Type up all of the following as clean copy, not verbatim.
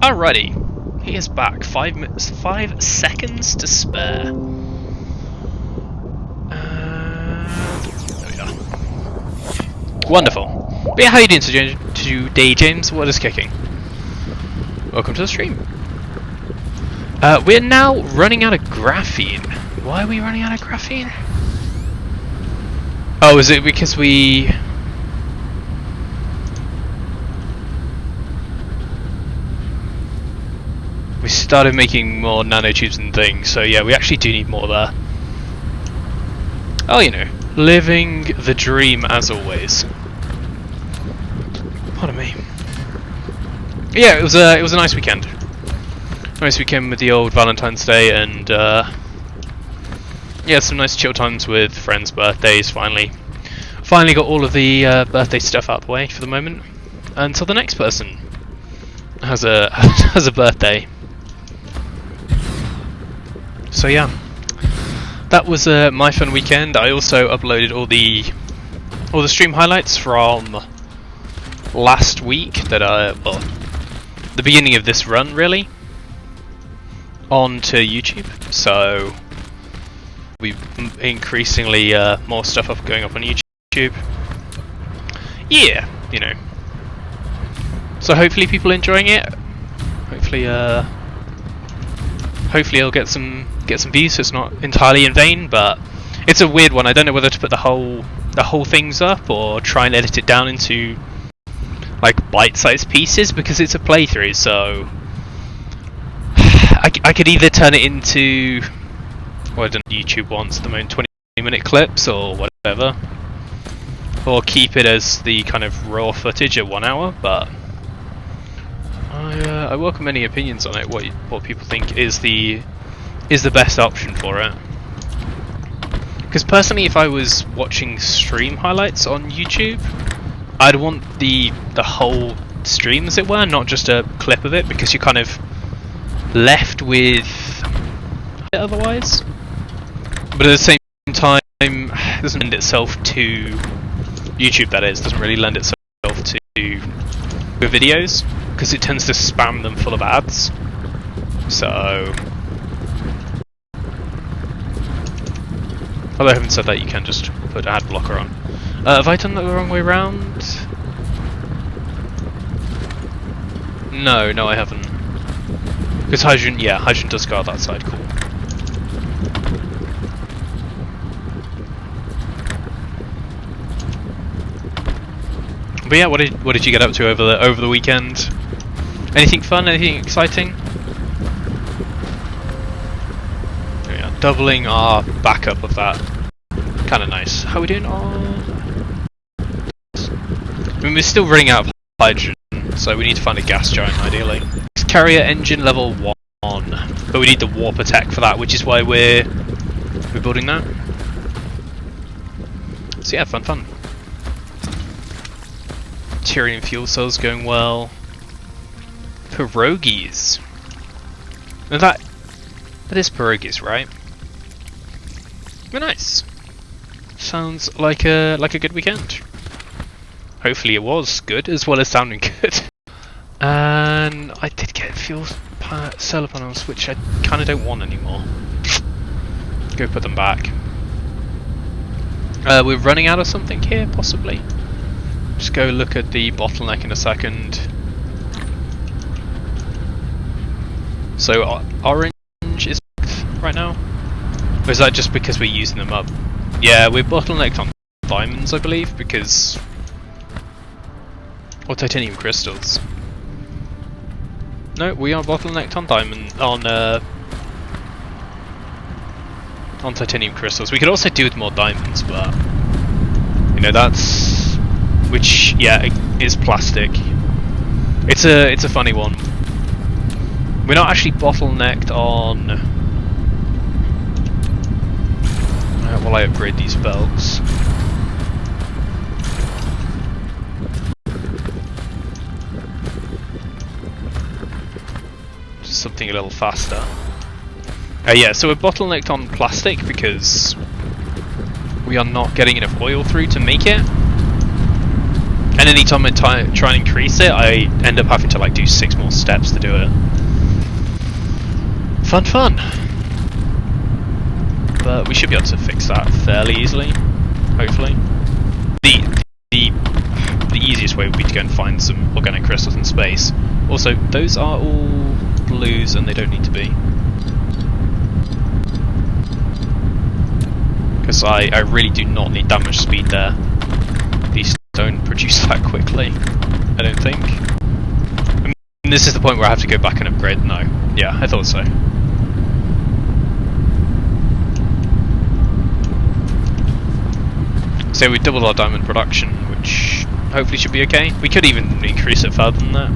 Alrighty, he is back. 5 minutes, 5 seconds to spare. There we are. Wonderful. But yeah, how are you doing today, James? What is kicking? Welcome to the stream. We're now running out of graphene. Why are we running out of graphene? Oh, is it because we started making more nanotubes and things, so yeah, we actually do need more there. Oh, you know, living the dream as always. Pardon me. Yeah, it was a nice weekend. Nice weekend with the old Valentine's Day, and yeah, some nice chill times with friends' birthdays. Finally got all of the birthday stuff out of the way for the moment, until the next person has a has a birthday. So yeah, that was my fun weekend. I also uploaded all the stream highlights from last week that well, the beginning of this run really, onto YouTube. So we increasingly more stuff going up on YouTube. Yeah, you know. So hopefully people are enjoying it. Hopefully I'll get some views, so it's not entirely in vain, but it's a weird one. I don't know whether to put the whole things up or try and edit it down into like bite-sized pieces, because it's a playthrough, so I could either turn it into what I don't know, YouTube wants at the moment, 20-minute clips or whatever, or keep it as the kind of raw footage at 1 hour, but I welcome any opinions on it. What people think is the best option for it. Because personally, if I was watching stream highlights on YouTube, I'd want the whole stream, as it were, not just a clip of it, because you're kind of left with it otherwise. But at the same time, it doesn't lend itself to YouTube. That is, doesn't really lend itself to videos, because it tends to spam them full of ads. So, although having said that, you can just put ad blocker on. Have I done that the wrong way round? No, I haven't. Because hydrogen does go out that side. Cool. But yeah, what did you get up to over the weekend? Anything fun? Anything exciting? There we are, doubling our backup of that. Kind of nice. How are we doing on? I mean, we're still running out of hydrogen, so we need to find a gas giant ideally. Carrier engine level 1, but we need the warp attack for that, which is why we're building that. So yeah, fun. Tyrian fuel cells going well. Pierogies. Now that is pierogies, right? Very nice. Sounds like a good weekend. Hopefully it was good, as well as sounding good. And I did get fuel solar panels, which I kind of don't want anymore. Go put them back. We're running out of something here, possibly. Just go look at the bottleneck in a second. So orange is right now? Or is that just because we're using them up? Yeah, we're bottlenecked on diamonds, I believe, because... or titanium crystals. No, we are bottlenecked on on titanium crystals. We could also do with more diamonds, but you know, that's... which, yeah, is plastic. It's a funny one. We're not actually bottlenecked on... while I upgrade these belts. Just something a little faster. Yeah, so we're bottlenecked on plastic because we are not getting enough oil through to make it. And anytime I try and increase it, I end up having to like do 6 more steps to do it. Fun. But we should be able to fix that fairly easily, hopefully. The easiest way would be to go and find some organic crystals in space. Also, those are all blues and they don't need to be. Because I really do not need that much speed there. These don't produce that quickly, I don't think. I mean, this is the point where I have to go back and upgrade. No. Yeah, I thought so. So we doubled our diamond production, which hopefully should be okay. We could even increase it further than that.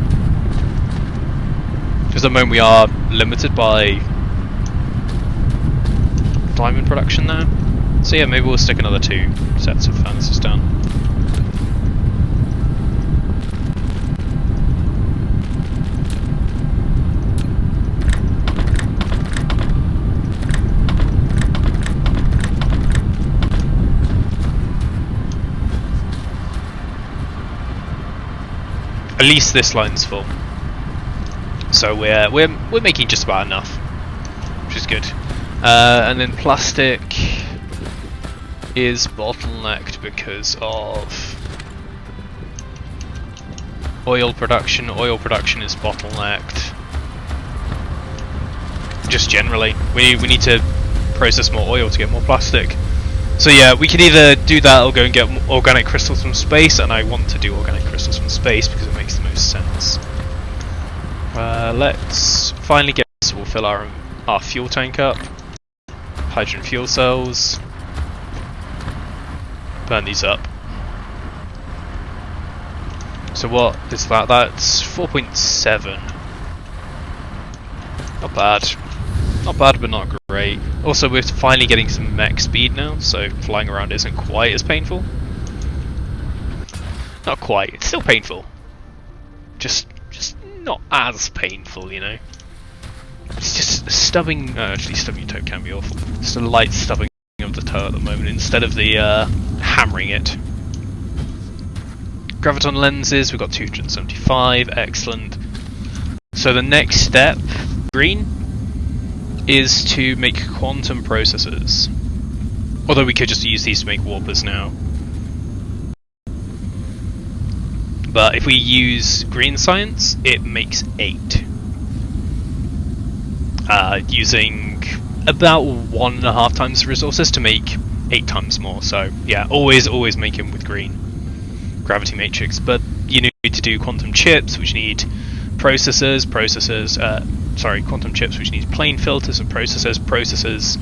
Because at the moment we are limited by diamond production now. So yeah, maybe we'll stick another 2 sets of furnaces down. At least this line's full, so we're making just about enough, which is good. And then plastic is bottlenecked because of oil production. Oil production is bottlenecked. Just generally, we need to process more oil to get more plastic. So yeah, we can either do that or go and get organic crystals from space, and I want to do organic crystals from space because it makes the most sense. Let's finally get this. We'll fill our fuel tank up. Hydrogen fuel cells. Burn these up. So what is that? That's 4.7. Not bad. Not bad, but not great. Also, we're finally getting some mech speed now, so flying around isn't quite as painful. Not quite. It's still painful. Just not as painful, you know. It's just stubbing. Actually, stubbing your toe can be awful. Just a light stubbing of the toe at the moment instead of the hammering it. Graviton lenses. We've got 275. Excellent. So the next step, green, is to make quantum processors. Although we could just use these to make warpers now. But if we use green science, it makes 8. Using about 1.5 times the resources to make 8 times more. So yeah, always make them with green. Gravity matrix. But you need to do quantum chips, which need processors, quantum chips which need plane filters and processors.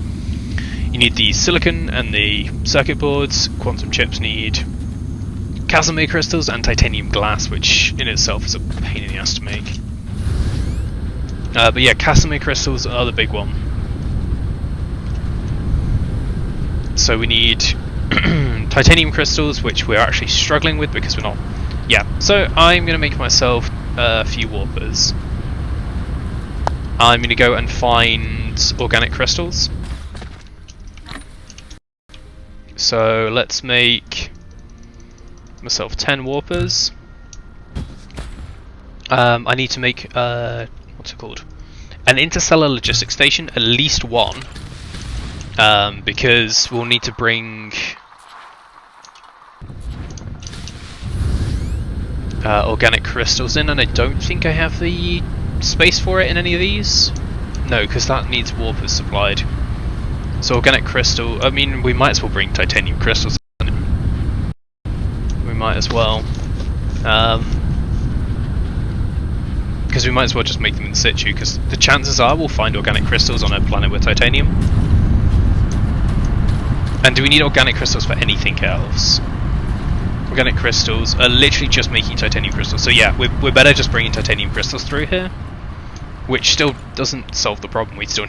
You need the silicon and the circuit boards. Quantum chips need Casimir crystals and titanium glass, which in itself is a pain in the ass to make. But yeah, Casimir crystals are the big one. So we need titanium crystals, which we're actually struggling with because we're not... Yeah, so I'm going to make myself a few warpers. I'm going to go and find organic crystals. So let's make myself 10 warpers. I need to make what's it called? An interstellar logistics station, at least one, because we'll need to bring organic crystals in, and I don't think I have the space for it in any of these. No, because that needs warpers supplied. So organic crystal, I mean, we might as well bring titanium crystals in. We might as well. Because we might as well just make them in situ, because the chances are we'll find organic crystals on a planet with titanium. And do we need organic crystals for anything else? Organic crystals are literally just making titanium crystals. So yeah, we're better just bringing titanium crystals through here. Which still doesn't solve the problem. We still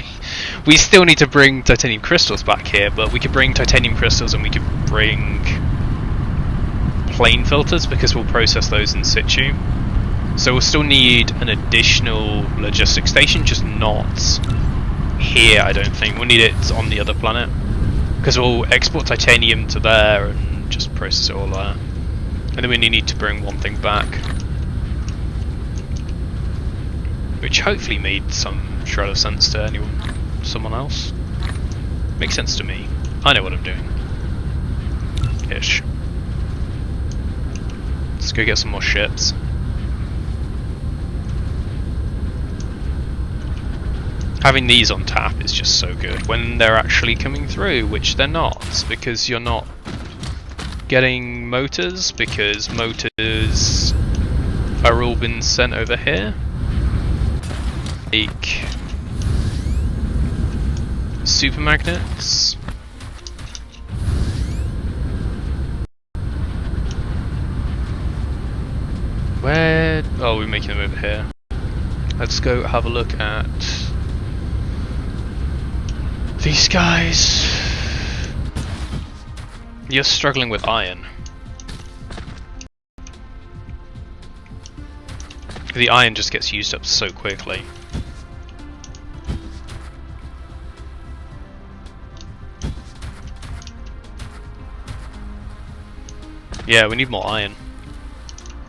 need to bring titanium crystals back here, but we could bring titanium crystals and we could bring plane filters because we'll process those in situ. So we'll still need an additional logistics station, just not here, I don't think. We'll need it on the other planet. Because we'll export titanium to there and just process it all there. And then we need to bring one thing back. Which hopefully made some shred of sense to someone else. Makes sense to me. I know what I'm doing. Ish. Let's go get some more ships. Having these on tap is just so good when they're actually coming through, which they're not, because you're not getting motors, because motors are all been sent over here. Like super magnets. Where? Oh, we're making them over here. Let's go have a look at these guys. You're struggling with iron. The iron just gets used up so quickly. Yeah, we need more iron.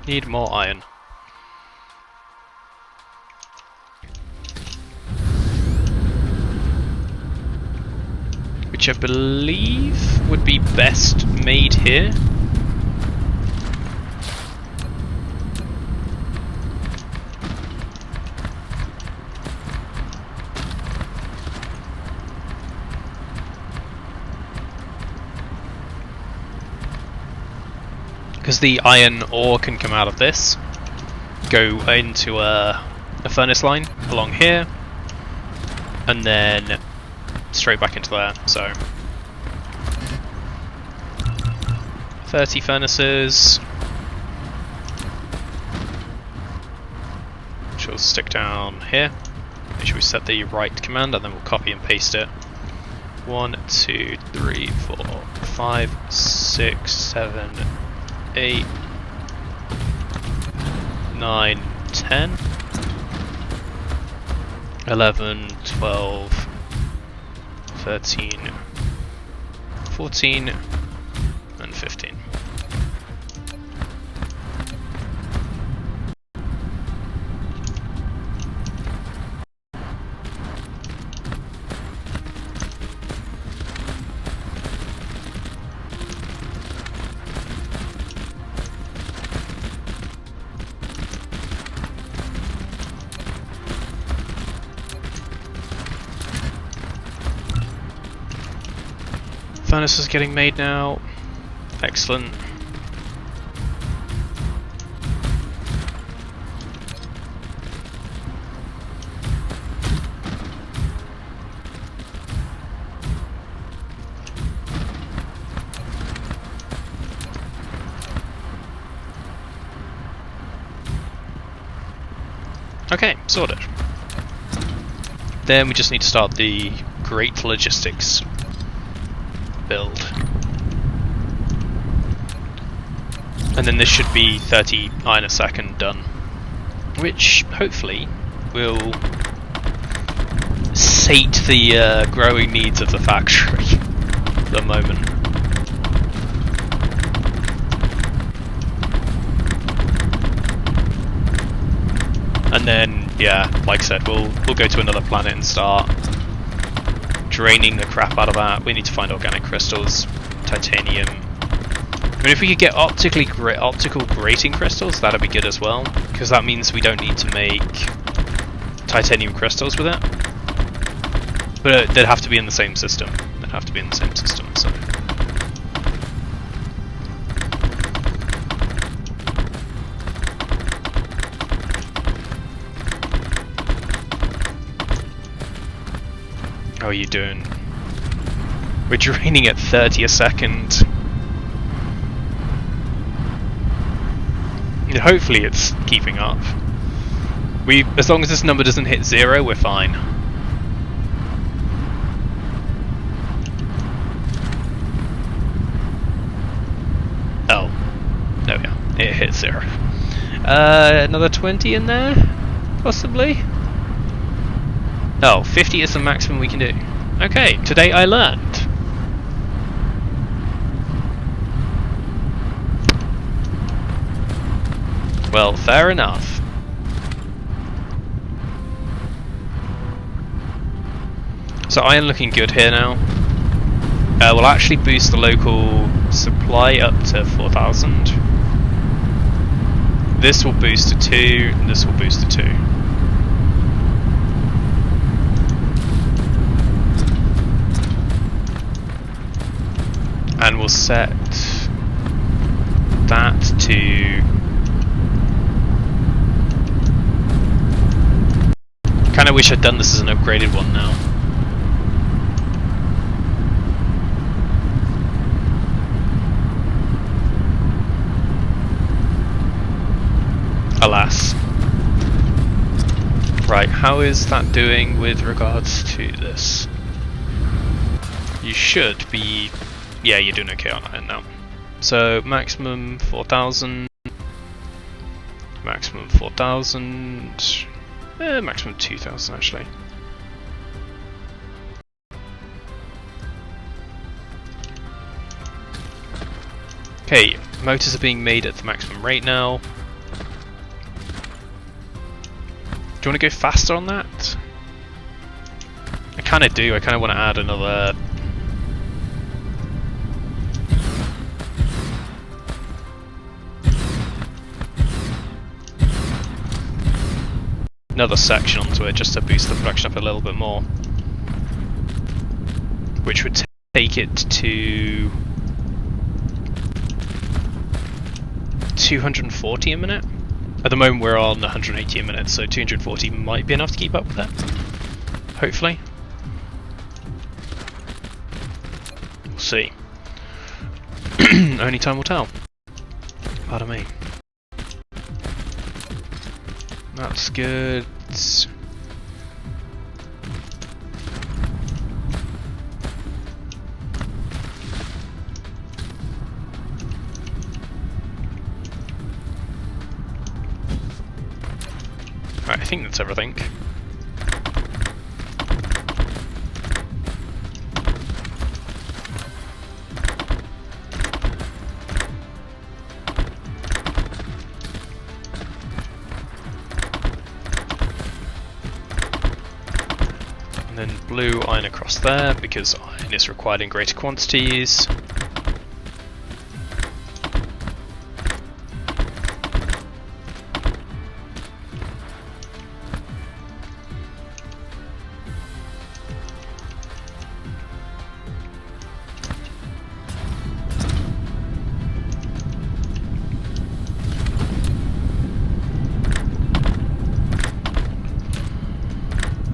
Need more iron. Which I believe would be best made here. Because the iron ore can come out of this, go into a furnace line along here, and then straight back into there. So 30 furnaces, which will stick down here. Make sure we set the right command, and then we'll copy and paste it. 1, 2, 3, 4, 5, 6, 7, 8, 9, 10, 11, 12, 13, 14, and 15. Furnace is getting made now. Excellent. Okay, sorted. Then we just need to start the great logistics build. And then this should be 30 iron a second done, which hopefully will sate the growing needs of the factory for the moment. And then, yeah, like I said, we'll go to another planet and start draining the crap out of that. We need to find organic crystals, titanium. I mean, if we could get optical grating crystals, that'd be good as well, because that means we don't need to make titanium crystals with it. But they'd have to be in the same system. They'd have to be in the same system, so. How are you doing? We're draining at 30 a second. And hopefully it's keeping up. As long as this number doesn't hit 0, we're fine. Oh. Oh yeah, it hit 0. Another 20 in there? Possibly? Oh, 50 is the maximum we can do. Okay, today I learned. Well, fair enough. So iron looking good here now. We'll actually boost the local supply up to 4,000. This will boost to 2, and this will boost to 2. And we'll set that to... Kinda wish I'd done this as an upgraded one now. Alas. Right, how is that doing with regards to this? You should be... Yeah, you're doing okay on iron now. So, maximum 4,000. Maximum 4,000. Maximum 2,000 actually. Okay, motors are being made at the maximum rate now. Do you want to go faster on that? I kind of do. I kind of want to add another... another section onto it just to boost the production up a little bit more. Which would take it to... 240 a minute? At the moment we're on 180 a minute, so 240 might be enough to keep up with it. Hopefully. We'll see. Only time will tell. Pardon me. That's good. Right, I think that's everything. And then blue iron across there, because iron is required in greater quantities.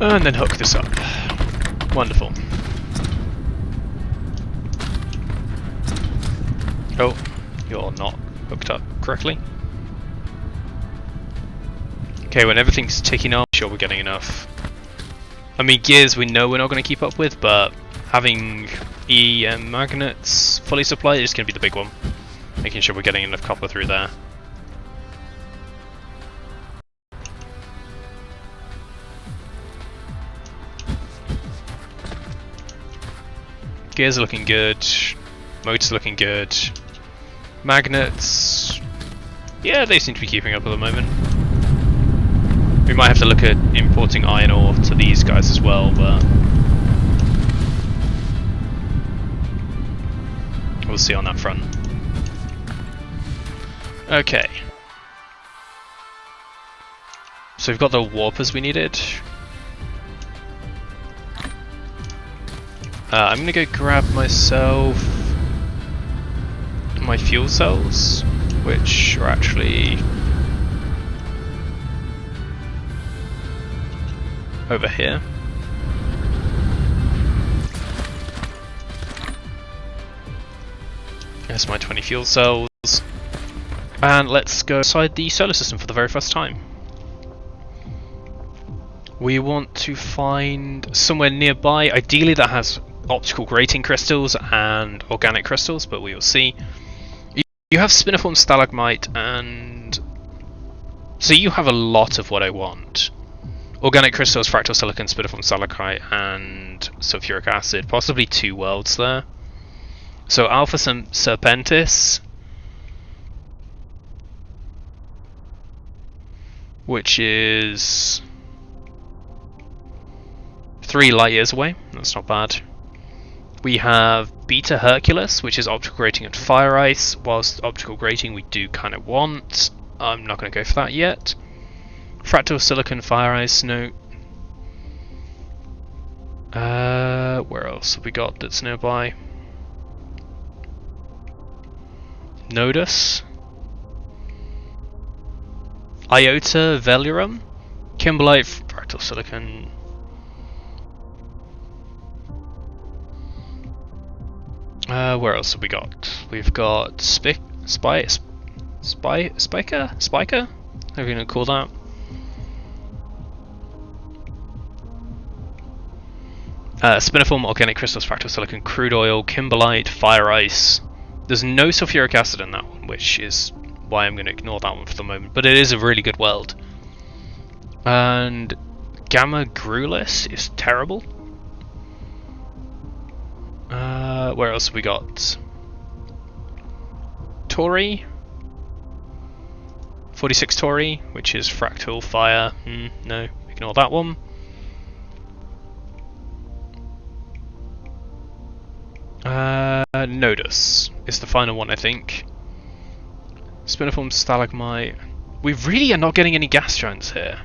And then hook this up. Wonderful. Oh, you're not hooked up correctly. Okay, when everything's ticking off, sure we're getting enough. I mean, gears we know we're not going to keep up with, but having EM magnets fully supplied is going to be the big one. Making sure we're getting enough copper through there. Gears are looking good, motors looking good, magnets, yeah, they seem to be keeping up at the moment. We might have to look at importing iron ore to these guys as well, but we'll see on that front. Okay. So we've got the warpers we needed. I'm gonna go grab myself my fuel cells, which are actually over here. There's my 20 fuel cells. And let's go inside the solar system for the very first time. We want to find somewhere nearby, ideally that has optical grating crystals and organic crystals, but we will see. You have spiniform stalagmite, and so you have a lot of what I want. Organic crystals, fractal silicon, spiniform stalagmite, and sulfuric acid. Possibly 2 worlds there. So Alpha Serpentis. which is 3 light years away. That's not bad. We have Beta Hercules, which is optical grating and fire ice. Whilst optical grating we do kind of want. I'm not going to go for that yet. Fractal silicon fire ice, no. Where else have we got that's nearby? Nodus, Iota Velurum, Kimberlite, fractal silicon. Where else have we got? We've got Spiker? How are we going to call that? Spiniform, organic crystals, fractal silicon, crude oil, kimberlite, fire ice. There's no sulfuric acid in that one, which is why I'm going to ignore that one for the moment. But it is a really good weld. And Gamma Gruelis is terrible. Where else have we got? Tori. 46 Tori, which is fractal fire. No, ignore that one. Nodus is the final one, I think. Spiniform stalagmite. We really are not getting any gas giants here.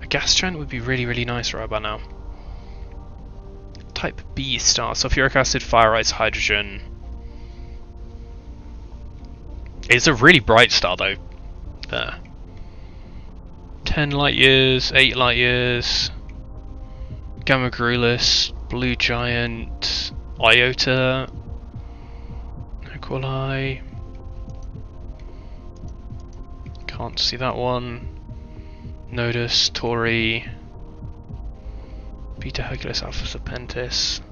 A gas giant would be really, really nice right about now. Type B star, sulfuric acid, fire ice, hydrogen. It's a really bright star though. There. 10 light years, 8 light years. Gamma Gruelis, blue giant, Iota, Equali. Can't see that one. Nodus, Tori, Beta Hercules, Alpha Serpentis.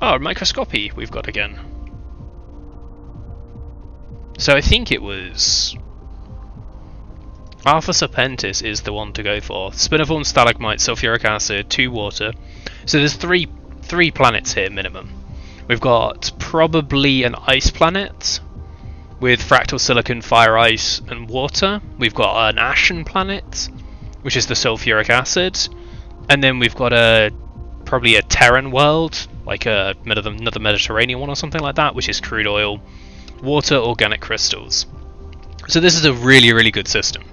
Oh, microscopy we've got again. So I think it was Alpha Serpentis is the one to go for. Spiniform stalagmite, sulfuric acid, 2 water. So there's three planets here minimum. We've got probably an ice planet with fractal silicon, fire ice and water. We've got an ashen planet, which is the sulfuric acid. And then we've got probably a Terran world, like another Mediterranean one or something like that, which is crude oil, water, organic crystals. So this is a really, really good system.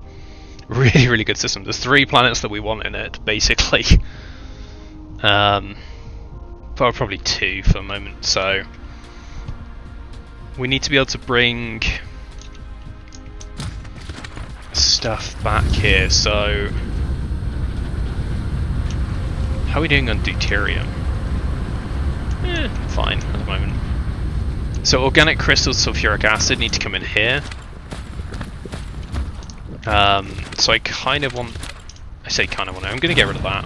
Really, really good system. There's 3 planets that we want in it, basically. Well, probably 2 for the moment, so we need to be able to bring stuff back here, so how are we doing on deuterium? Fine at the moment. So organic crystals, sulfuric acid need to come in here. So I kind of want, I'm going to get rid of that.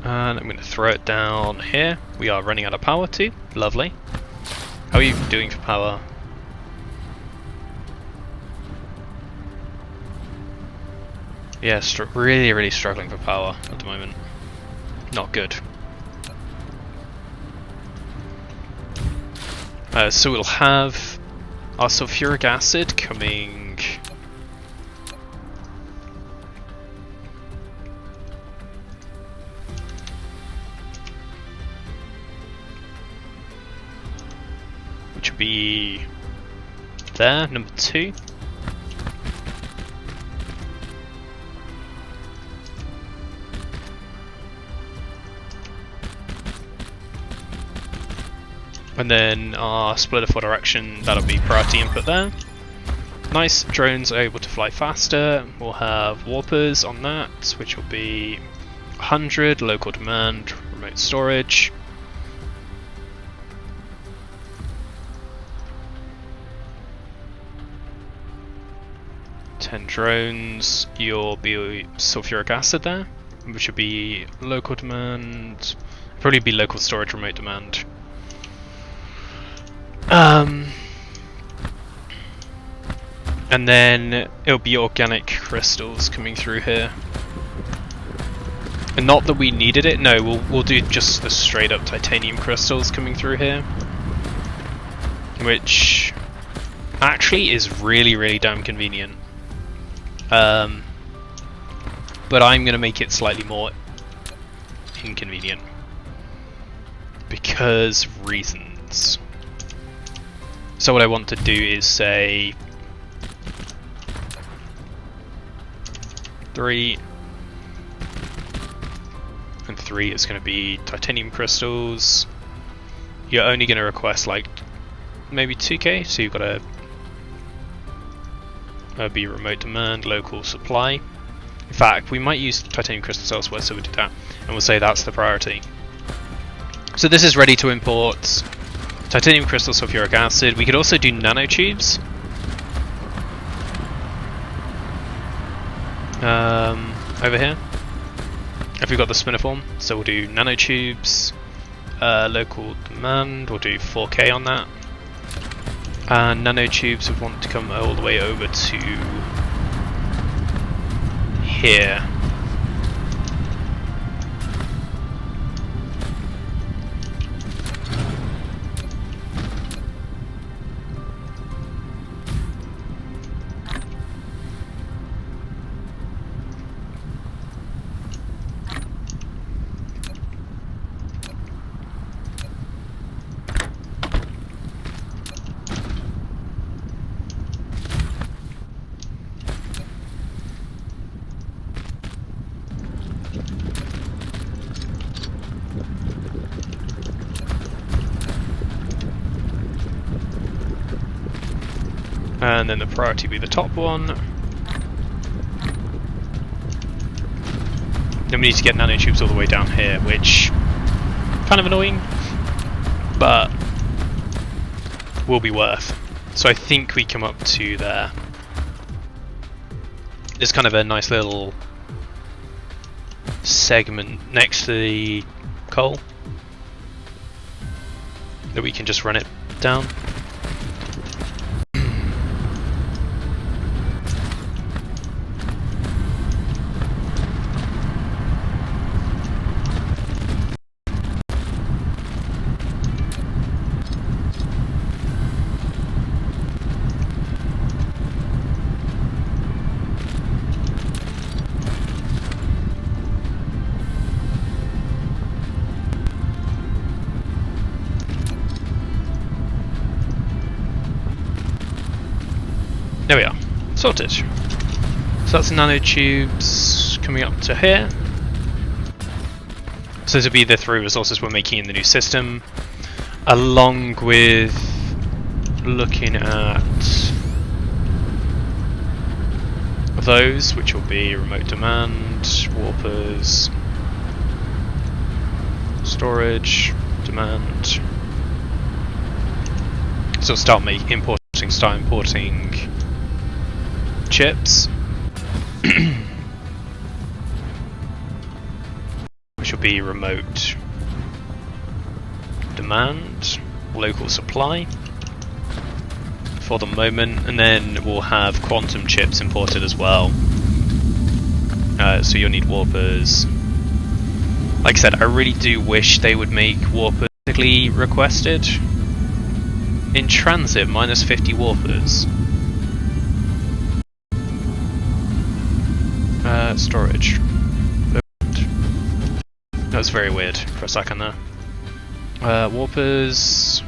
And I'm going to throw it down here. We are running out of power too. Lovely. How are you doing for power? Yeah, really, really struggling for power at the moment. Not good. So we'll have our sulfuric acid coming. Which would be there, number 2. And then our splitter for direction, that'll be priority input there. Nice, drones are able to fly faster. We'll have warpers on that, which will be 100, local demand, remote storage. Drones, you'll be sulfuric acid there, which would be local demand, probably be local storage, remote demand. And then it'll be organic crystals coming through here. And not that we needed it, no, we'll do just the straight up titanium crystals coming through here. Which actually is really, really damn convenient. But I'm going to make it slightly more inconvenient. Because reasons. So what I want to do is say 3 and 3 is going to be titanium crystals. You're only going to request like maybe 2k, so you've got to be remote demand, local supply. In fact, we might use titanium crystals elsewhere, so we'll do that, and we'll say that's the priority. So this is ready to import titanium crystal sulfuric acid. We could also do nanotubes. Over here. If we've got the spinniform, so we'll do nanotubes, local demand, we'll do 4k on that. And nanotubes would want to come all the way over to here. And then the priority be the top one. Then we need to get nanotubes all the way down here, which kind of annoying, but will be worth. So I think we come up to there. There's kind of a nice little segment next to the coal that we can just run it down. There we are, sorted. So that's nanotubes coming up to here. So this will be the 3 resources we're making in the new system, along with looking at those, which will be remote demand, warpers, storage, demand. So start importing chips, which will be remote demand, local supply for the moment, and then we'll have quantum chips imported as well. So you'll need warpers. Like I said, I really do wish they would make warpers typically requested. In transit, minus 50 warpers. Storage. That was very weird for a second there. Warpers.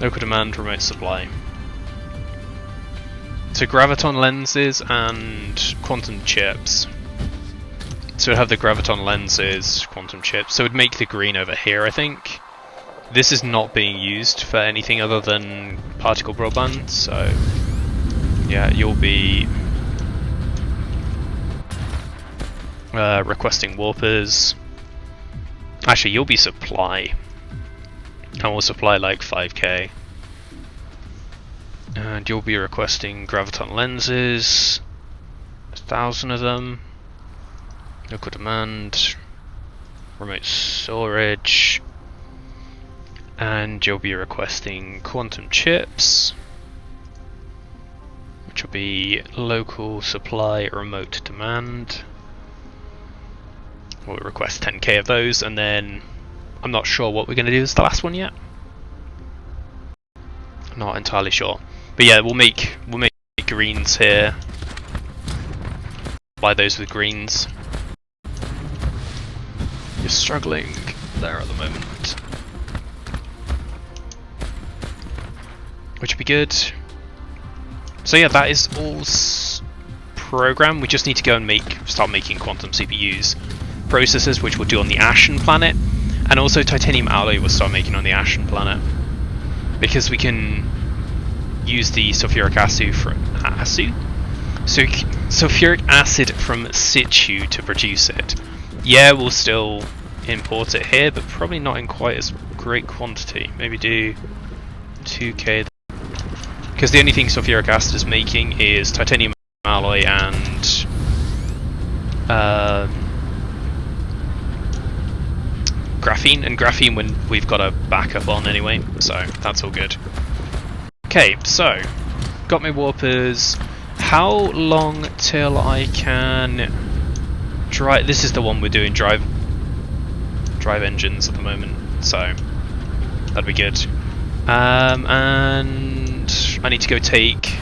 Local demand, remote supply. So graviton lenses and quantum chips. So we'd have the graviton lenses, quantum chips. So it would make the green over here, I think. This is not being used for anything other than particle broadband, so yeah, you'll be requesting warpers. Actually, you'll be supply. And we'll supply like 5k. And you'll be requesting graviton lenses, 1,000 of them. Local demand, remote storage. And you'll be requesting quantum chips, which will be local supply remote demand. We'll request 10k of those, and then I'm not sure what we're going to do as the last one yet. Not entirely sure, but yeah, we'll make greens here. Buy those with greens. You're struggling there at the moment, which would be good. So yeah, that is all programmed. We just need to go and start making quantum CPUs, processors, which we'll do on the Ashen planet, and also titanium alloy we'll start making on the Ashen planet, because we can use the sulfuric acid sulfuric acid from situ to produce it. Yeah, we'll still import it here, but probably not in quite as great quantity. Maybe do 2k, because the only thing sulfuric acid is making is titanium alloy and graphene, and graphene when we've got a backup on anyway, so that's all good. Okay, so got my warpers. How long till I can drive? This is the one we're doing drive engines at the moment, so that'd be good. And I need to go take.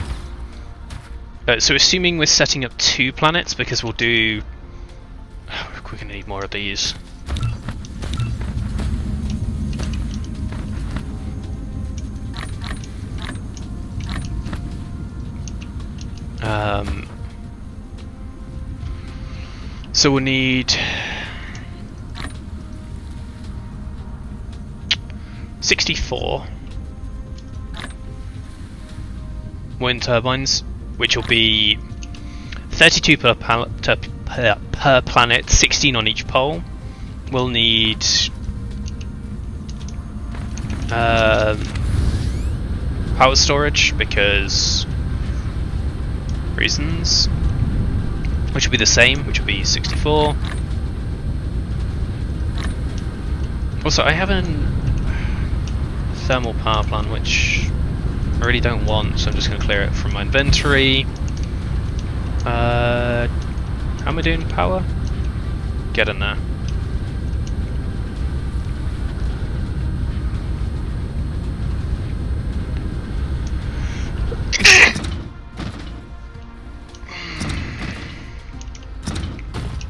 So assuming we're setting up 2 planets, because we'll do. We're gonna need more of these. So we'll need 64 wind turbines, which will be 32 per planet, 16 on each pole. We'll need power storage because reasons, which will be the same, which will be 64. Also, I have a thermal power plant which I really don't want, so I'm just going to clear it from my inventory. How am I doing power? Get in there.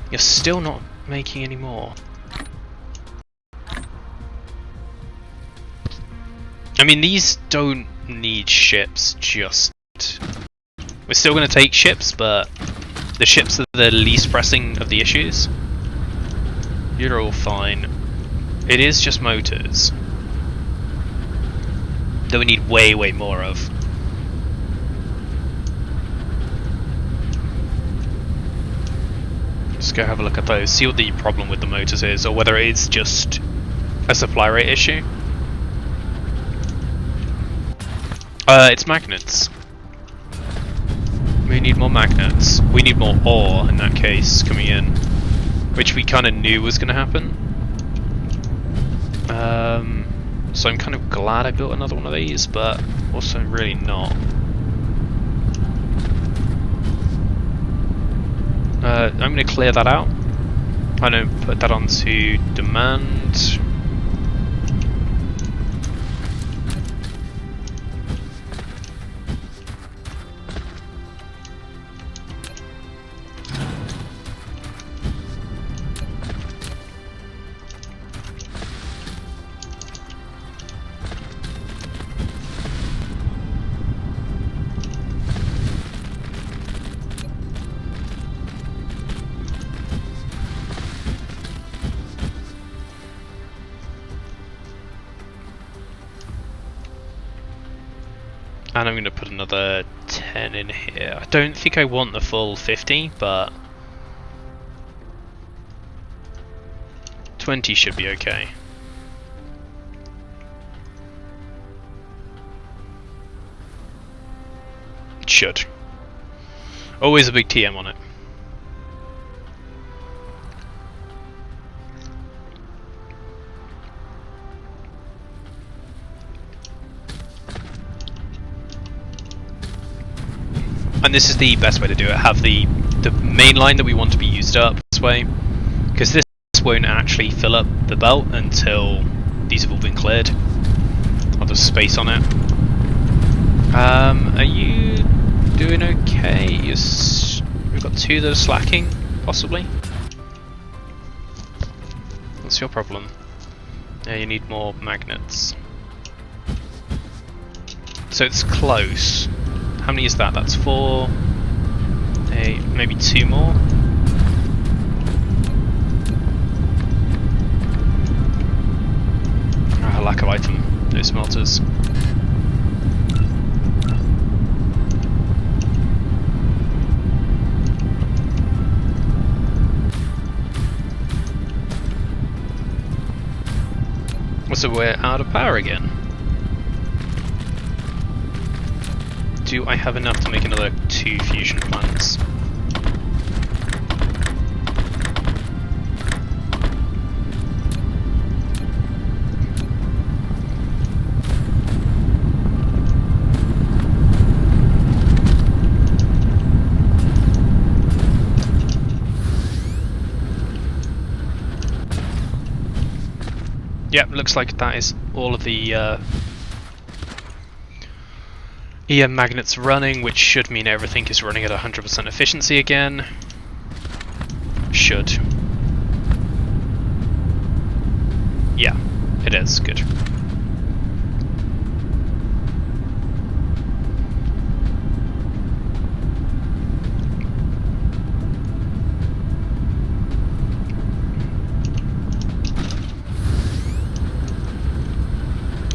You're still not making any more. I mean, these don't need ships, just... We're still going to take ships, but the ships are the least pressing of the issues. You're all fine. It is just motors that we need way, way more of. Let's go have a look at those, see what the problem with the motors is, or whether it is just a supply rate issue. It's magnets. We need more magnets. We need more ore in that case coming in, which we kind of knew was going to happen. So I'm kind of glad I built another one of these, but also really not. I'm going to clear that out. I'm going to put that onto demand. And I'm going to put another 10 in here. I don't think I want the full 50, but 20 should be okay. It should. Always a big TM on it. And this is the best way to do it. Have the main line that we want to be used up this way, because this won't actually fill up the belt until these have all been cleared. Or there's space on it. Are you doing okay? We've got 2 that are slacking, possibly. What's your problem? Yeah, you need more magnets. So it's close. How many is that? That's 4. 8, maybe 2 more. Ah, lack of item. No smelters. So we're out of power again. Do I have enough to make another 2 fusion plants? Yep, looks like that is all of the EM magnets running, which should mean everything is running at 100% efficiency again. Should. Yeah, it is. Good.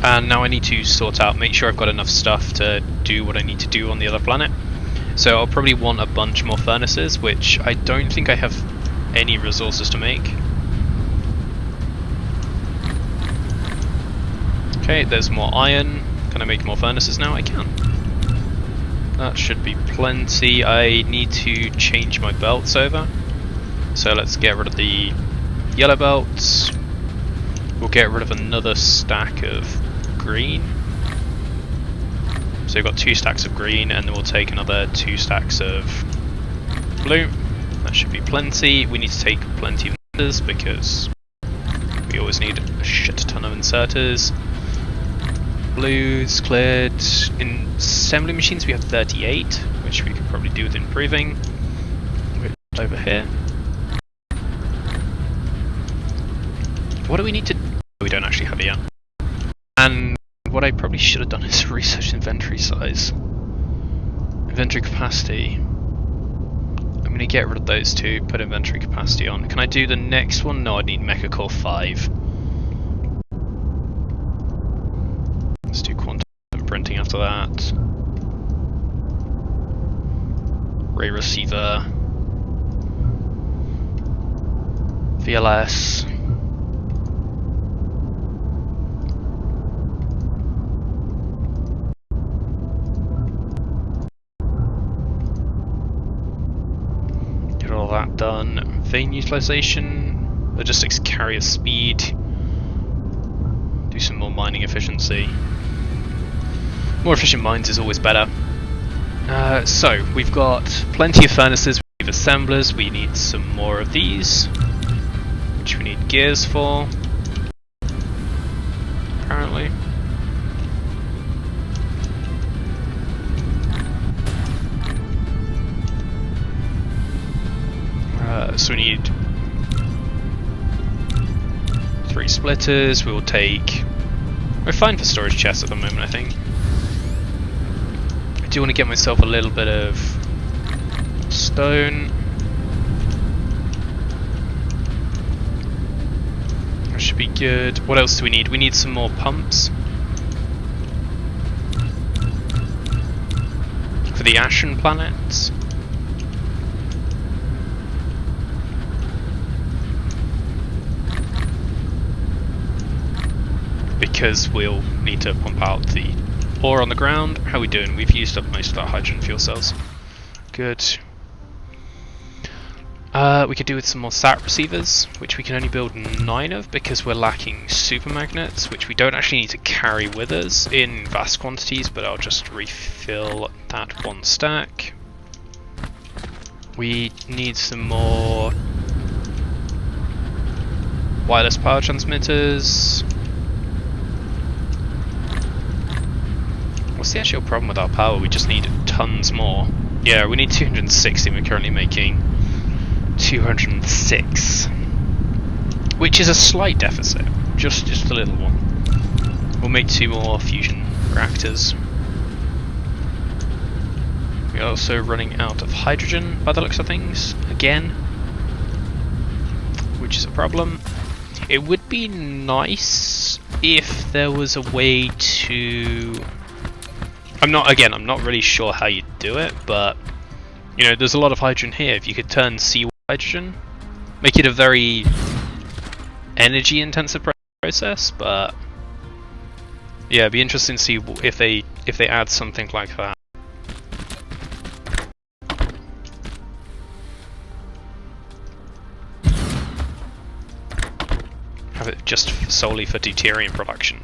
And now I need to sort out, make sure I've got enough stuff to do what I need to do on the other planet. So I'll probably want a bunch more furnaces, which I don't think I have any resources to make. Okay, there's more iron. Can I make more furnaces now? I can. That should be plenty. I need to change my belts over. So let's get rid of the yellow belts. We'll get rid of another stack of green. So we've got 2 stacks of green, and then we'll take another 2 stacks of blue. That should be plenty. We need to take plenty of inserters because we always need a shit ton of inserters. Blues cleared. In assembly machines we have 38, which we could probably do with improving. Over here. What do we need to do? We don't actually have it yet. And what I probably should have done is research inventory size. Inventory capacity. I'm going to get rid of those 2, put inventory capacity on. Can I do the next one? No, I need Mecha Core 5. Let's do quantum printing after that. Ray receiver. VLS. All that done. Vein utilization, logistics carrier speed, do some more mining efficiency. More efficient mines is always better. So we've got plenty of furnaces, we have assemblers, we need some more of these, which we need gears for, apparently. So we need 3 splitters. We'll take... We're fine for storage chests at the moment, I think. I do want to get myself a little bit of stone. That should be good. What else do we need? We need some more pumps for the Ashen planets. Because we'll need to pump out the ore on the ground. How are we doing? We've used up most of our hydrogen fuel cells. Good. We could do with some more SAT receivers, which we can only build 9 of because we're lacking super magnets, which we don't actually need to carry with us in vast quantities, but I'll just refill that 1 stack. We need some more wireless power transmitters. What's the actual problem with our power? We just need tons more. Yeah, we need 260, we're currently making 206. Which is a slight deficit, just a little one. We'll make 2 more fusion reactors. We're also running out of hydrogen by the looks of things, again. Which is a problem. It would be nice if there was a way to... I'm not really sure how you do it, but you know, there's a lot of hydrogen here. If you could turn seawater hydrogen, make it a very energy intensive process, but yeah, it'd be interesting to see if they add something like that. Have it just solely for deuterium production.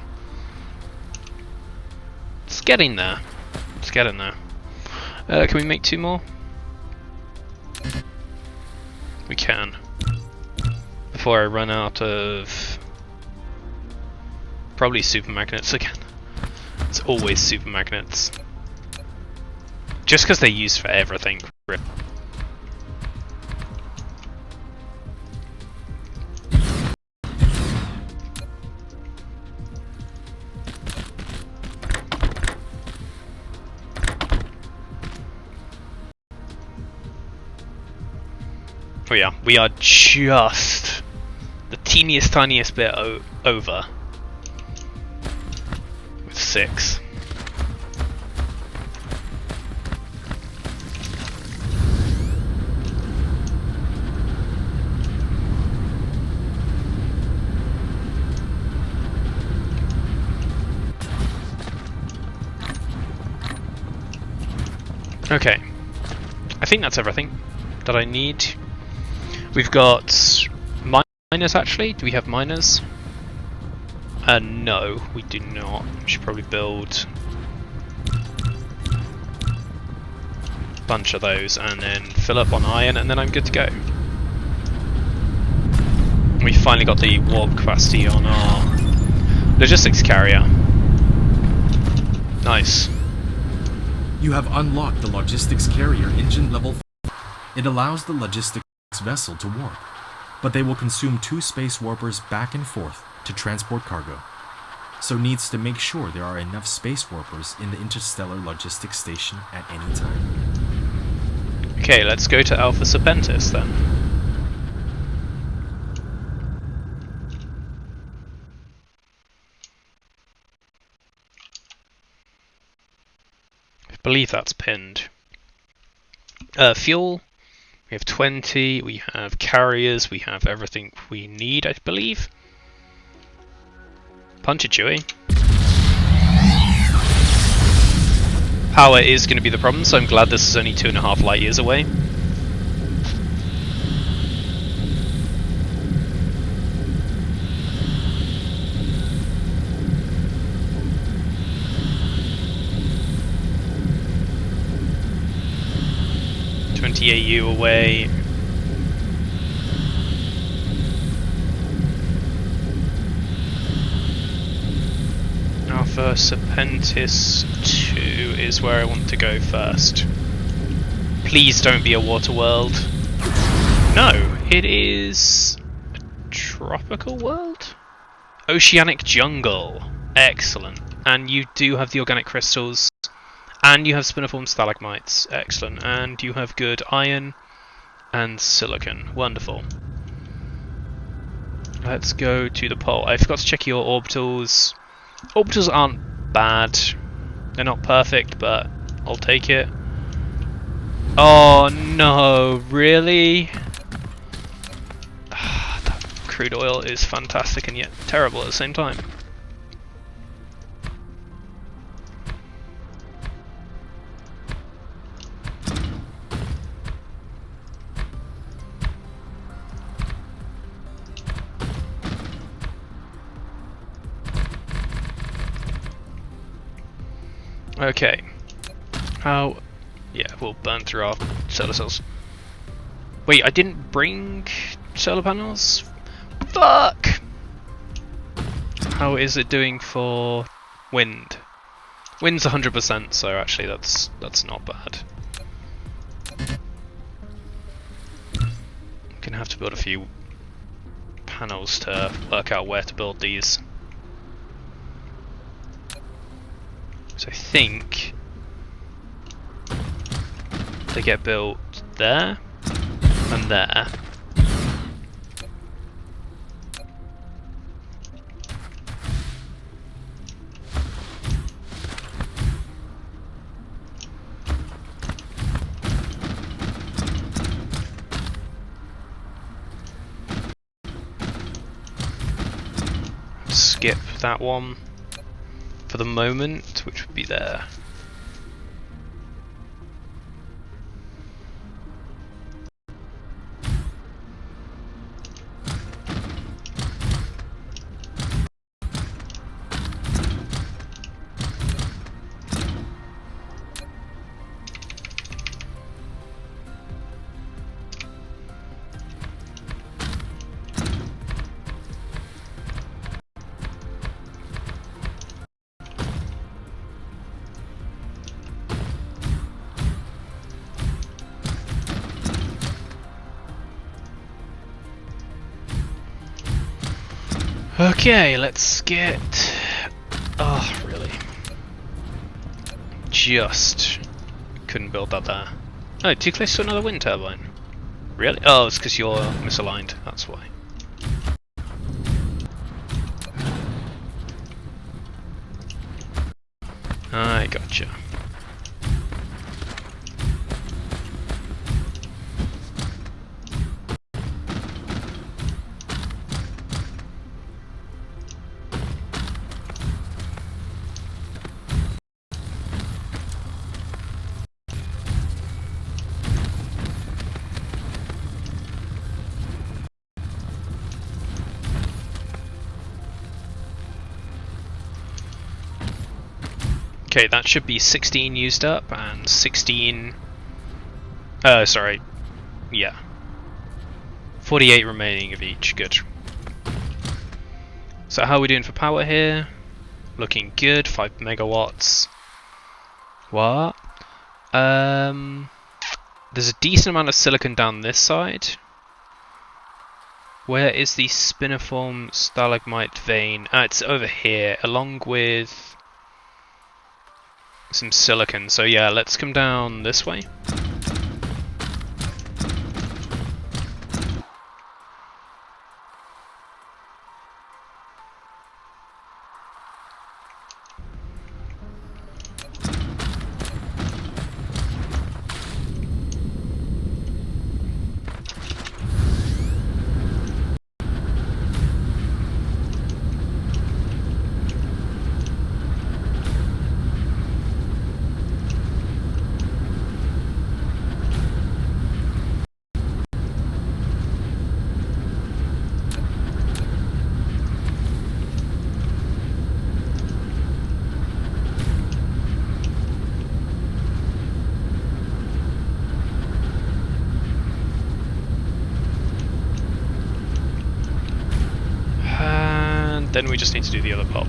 It's getting there. It's getting there. Can we make 2 more? We can. Before I run out of... probably supermagnets again. It's always supermagnets. Just because they're used for everything. Oh yeah, we are just the teeniest tiniest bit over with 6. Okay, I think that's everything that I need. We've got miners actually. Do we have miners? No, we do not. We should probably build a bunch of those and then fill up on iron, and then I'm good to go. We finally got the warp capacity on our logistics carrier. Nice. You have unlocked the logistics carrier engine level 5. It allows the logistics vessel to warp, but they will consume 2 space warpers back and forth to transport cargo, so needs to make sure there are enough space warpers in the interstellar logistics station at any time. Okay, let's go to Alpha Serpentis then. I believe that's pinned. Fuel. We have 20, we have carriers, we have everything we need, I believe. Punch it, Chewie. Power is going to be the problem, so I'm glad this is only 2.5 light years away. AU away. Alpha Serpentis 2 is where I want to go first. Please don't be a water world. No, it is a tropical world? Oceanic jungle. Excellent. And you do have the organic crystals. And you have spiniform stalagmites, excellent, and you have good iron and silicon, wonderful. Let's go to the pole. I forgot to check your orbitals. Orbitals aren't bad, they're not perfect, but I'll take it. Oh no, really? That crude oil is fantastic and yet terrible at the same time. Okay. How? Yeah, we'll burn through our solar cells. Wait, I didn't bring solar panels? Fuck! How is it doing for wind? Wind's 100%, so actually that's not bad. I'm gonna have to build a few panels to work out where to build these. So I think they get built there and there. Skip that one for the moment, which would be there. Okay, let's get... Oh, really? Just couldn't build that there. Oh, too close to another wind turbine. Really? Oh, it's because you're misaligned, that's why. I gotcha. Okay, that should be 16 used up and 16... sorry. Yeah. 48 remaining of each, good. So how are we doing for power here? Looking good, 5 megawatts. What? There's a decent amount of silicon down this side. Where is the spiniform stalagmite vein? It's over here, along with some silicon. So yeah, let's come down this way. Then we just need to do the other pop.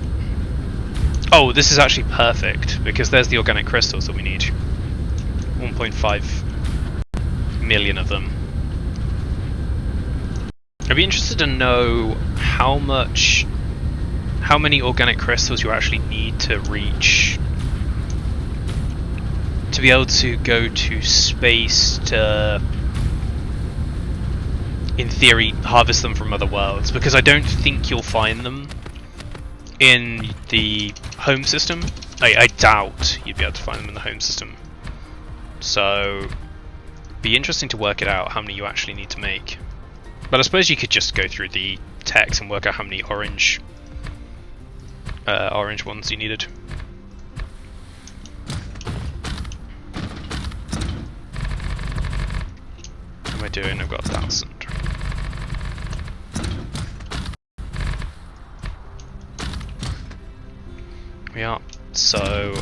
Oh, this is actually perfect, because there's the organic crystals that we need. 1.5 million of them. I'd be interested to know how many organic crystals you actually need to reach to be able to go to space to, in theory, harvest them from other worlds, because I don't think you'll find them in the home system. I doubt you'd be able to find them in the home system. So, be interesting to work it out how many you actually need to make. But I suppose you could just go through the text and work out how many orange ones you needed. How am I doing? I've got 1,000. We are. So,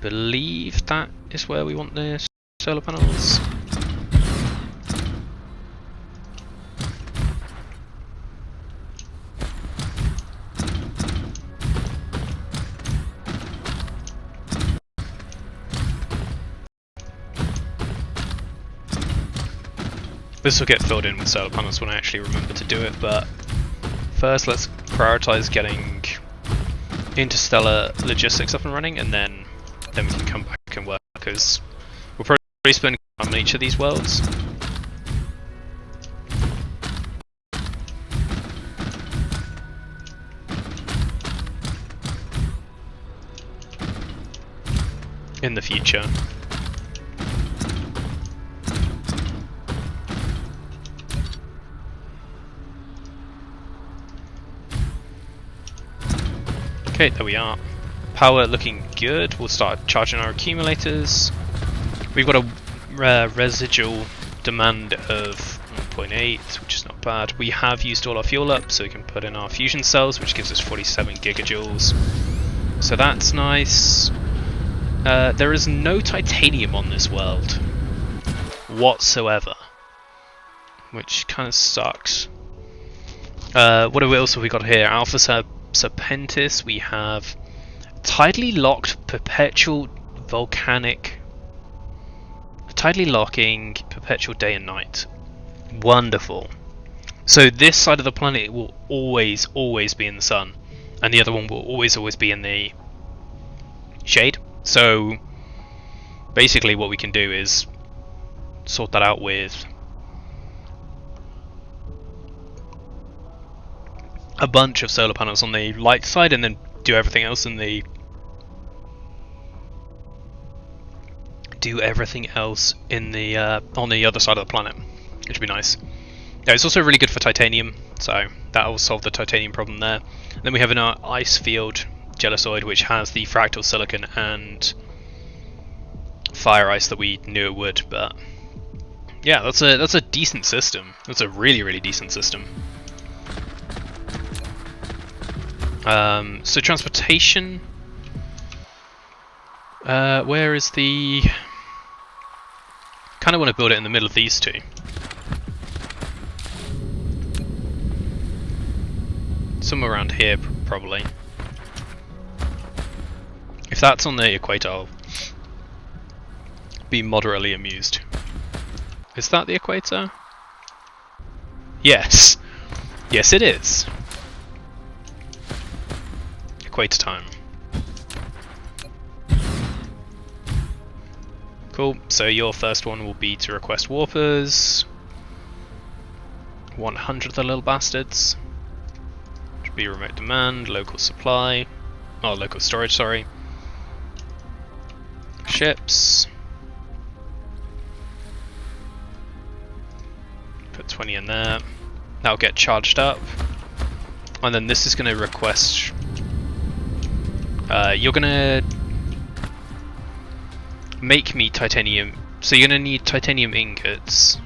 believe that is where we want this. solar panels. This will get filled in with solar panels when I actually remember to do it, but first let's prioritize getting interstellar logistics up and running, and then we can come back and work, because we'll probably spend time on each of these worlds. In the future. Okay, there we are. Power looking good. We'll start charging our accumulators. We've got a residual demand of 1.8, which is not bad. We have used all our fuel up, so we can put in our fusion cells, which gives us 47 gigajoules. So that's nice. There is no titanium on this world whatsoever, which kind of sucks. What else have we got here? Alpha Serpentis, we have tidally locked perpetual volcanic, tidally locking perpetual day and night. Wonderful. So this side of the planet will always be in the sun, and the other one will always be in the shade. So basically what we can do is sort that out with a bunch of solar panels on the light side, and then do everything else in the on the other side of the planet, which would be nice. Yeah, it's also really good for titanium, so that will solve the titanium problem there. And then we have an ice field Jellicoid, which has the fractal silicon and fire ice that we knew it would. But yeah, that's a decent system. That's a really decent system. So transportation. Where is the? Kind of want to build it in the middle of these two. Somewhere around here, probably. If that's on the equator, I'll be moderately amused. Is that the equator? Yes. Yes, it is. Equator time. Cool, so your first one will be to request warpers. 100 of the little bastards. Should be remote demand, local supply. Oh, local storage, sorry. Ships. Put 20 in there. That'll get charged up. And then this is going to request... you're going to make me titanium. So you're going to need titanium ingots.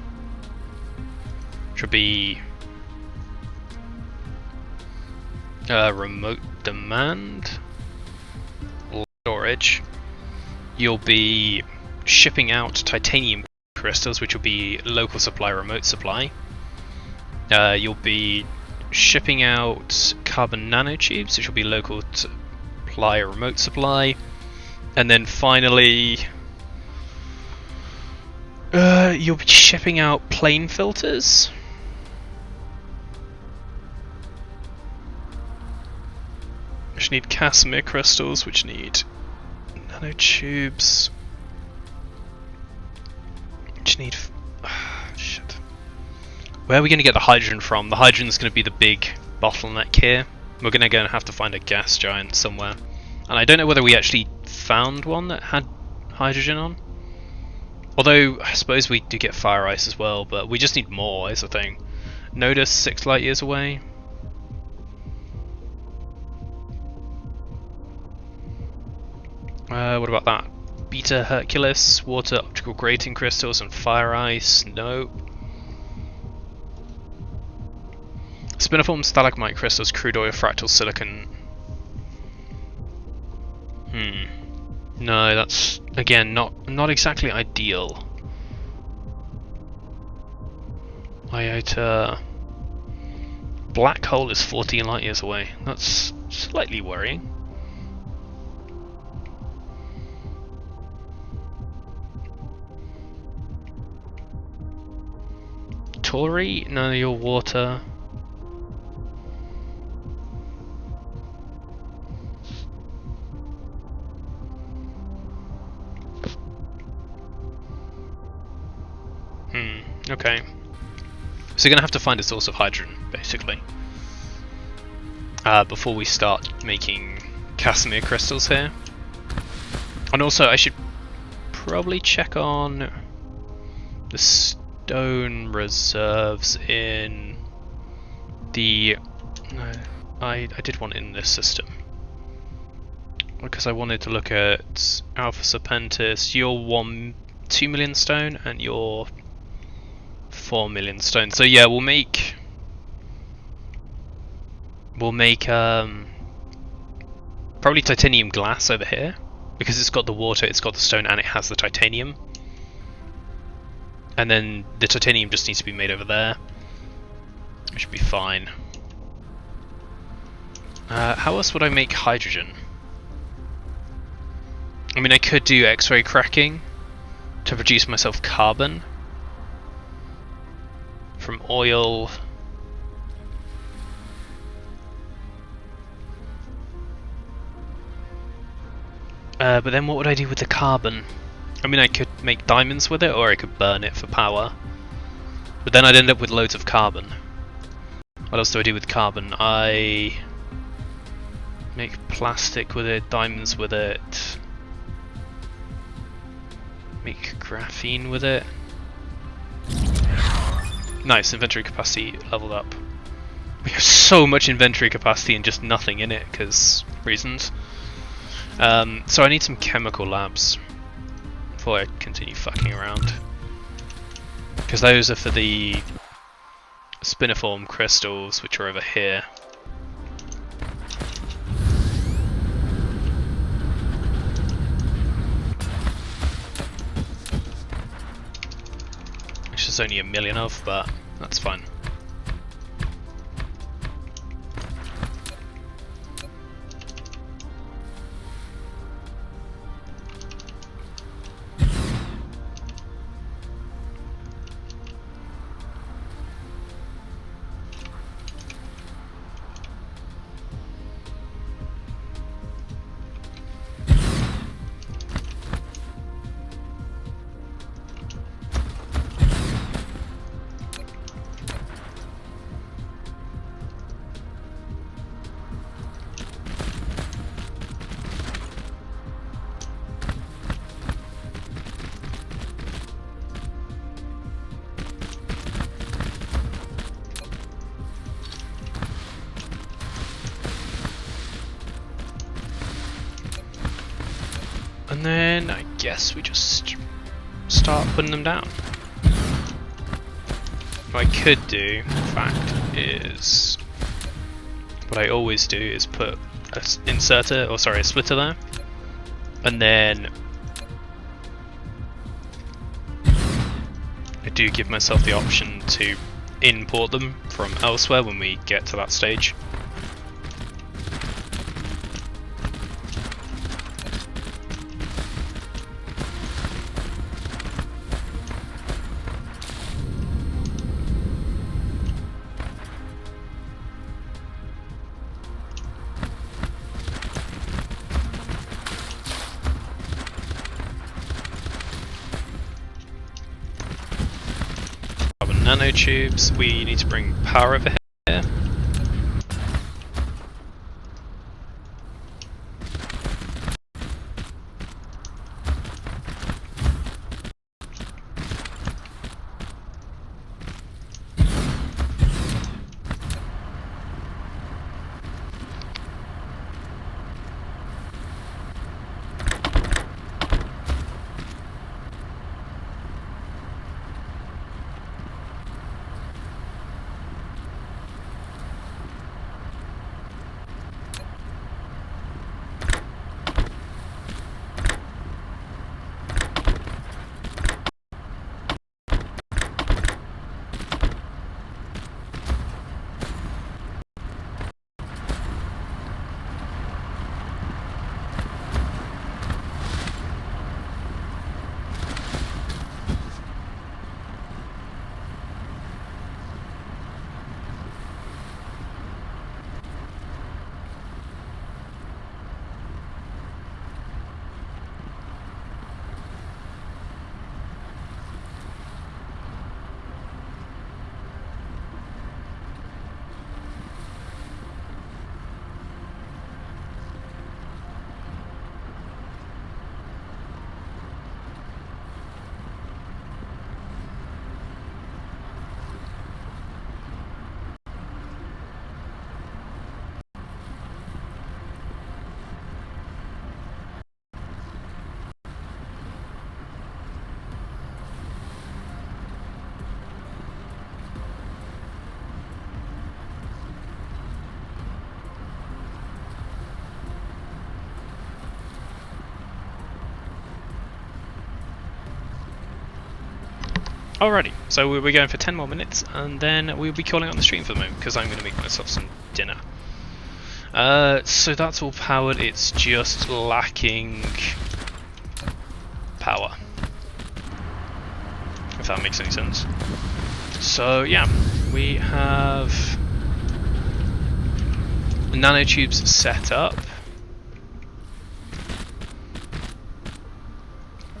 Which will be... remote demand. Storage. You'll be shipping out titanium crystals, which will be local supply, remote supply. You'll be shipping out carbon nanotubes, which will be local supply, remote supply. And then finally, you'll be shipping out plane filters. Which need Casimir crystals, which need nanotubes. Which need... shit. Where are we going to get the hydrogen from? The hydrogen's going to be the big bottleneck here. We're going to have to find a gas giant somewhere. And I don't know whether we actually found one that had hydrogen on. Although, I suppose we do get fire ice as well, but we just need more, is the thing. Nodus, 6 light years away. What about that? Beta Hercules, water, optical grating crystals, and fire ice. Nope. Spiniform stalagmite crystals, crude oil, fractal silicon. No, that's again not exactly ideal. Iota. Black hole is 14 light years away. That's slightly worrying. Tori, none of your water. Okay. So you're gonna have to find a source of hydrogen, basically. Before we start making Casimir crystals here. And also I should probably check on the stone reserves in the... No, I did want it in this system. Because I wanted to look at Alpha Serpentis, your 2 million stone and your 4 million stone. So yeah, we'll make probably titanium glass over here, because it's got the water, it's got the stone, and it has the titanium. And then the titanium just needs to be made over there. It should be fine. How else would I make hydrogen? I mean, I could do X-ray cracking to produce myself carbon from oil. But then what would I do with the carbon? I mean, I could make diamonds with it, or I could burn it for power. But then I'd end up with loads of carbon. What else do I do with carbon? I make plastic with it, diamonds with it. Make graphene with it. Nice, inventory capacity leveled up. We have so much inventory capacity and just nothing in it, because reasons. So I need some chemical labs before I continue fucking around. Because those are for the spiniform crystals, which are over here. Which there's only 1 million of, but that's fine. And then I guess we just start putting them down. What I could do, in fact, is what I always do is put a inserter, or sorry, a splitter there, and then I do give myself the option to import them from elsewhere when we get to that stage. Nanotubes, we need to bring power over here. Alrighty, so we'll be going for 10 more minutes, and then we'll be calling on the stream for the moment, because I'm going to make myself some dinner. So that's all powered, it's just lacking power. If that makes any sense. So yeah, we have nanotubes set up.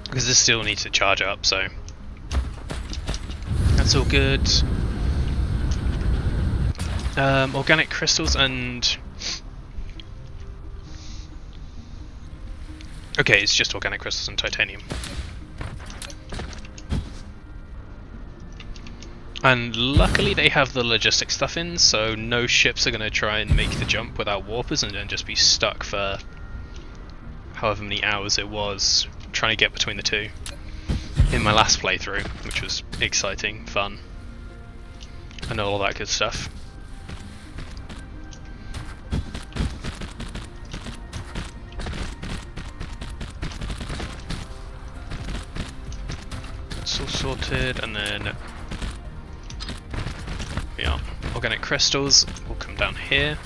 Because this still needs to charge up, so that's all good. Organic crystals and... Okay, it's just organic crystals and titanium. And luckily they have the logistics stuff in, so no ships are going to try and make the jump without warpers and then just be stuck for however many hours it was trying to get between the two in my last playthrough, which was exciting, fun, and all that good stuff. It's all sorted, and then yeah, organic crystals will come down here.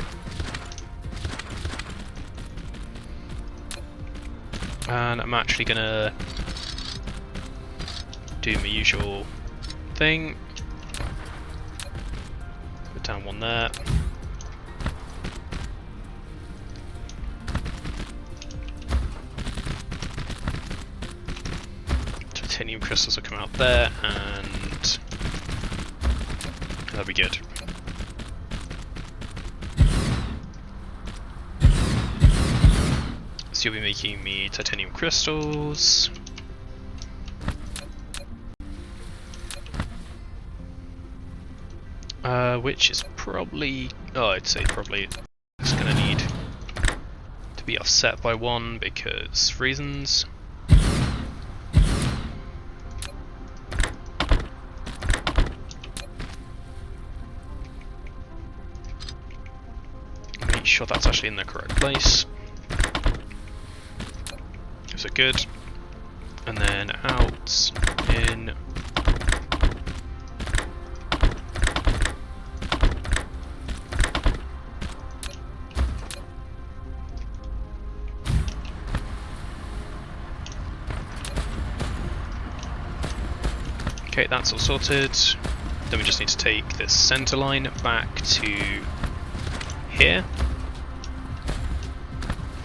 And I'm actually gonna do my usual thing. Put down one there. Titanium crystals will come out there, and that'll be good. So you'll be making me titanium crystals. Which is probably, I'd say probably it's gonna need to be offset by one because reasons. Make sure that's actually in the correct place. So good. And then out, in. Okay, that's all sorted. Then we just need to take this center line back to here.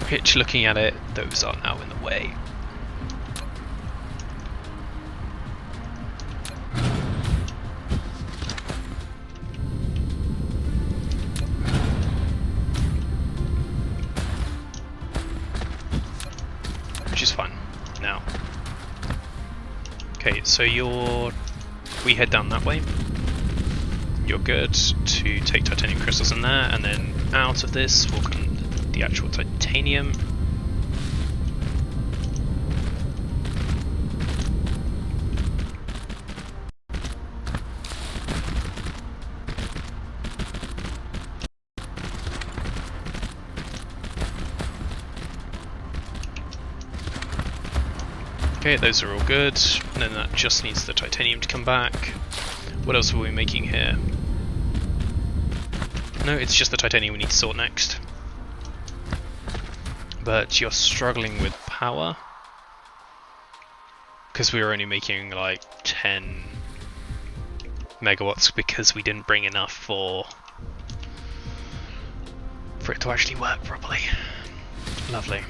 Which, looking at it, those are now in the way. Which is fine. Now. Okay, so we head down that way. You're good to take titanium crystals in there, and then out of this will come the actual titanium. Okay, those are all good, and then that just needs the titanium to come back. What else are we making here? No, it's just the titanium we need to sort next. But you're struggling with power, because we were only making like 10 megawatts because we didn't bring enough for it to actually work properly. Lovely.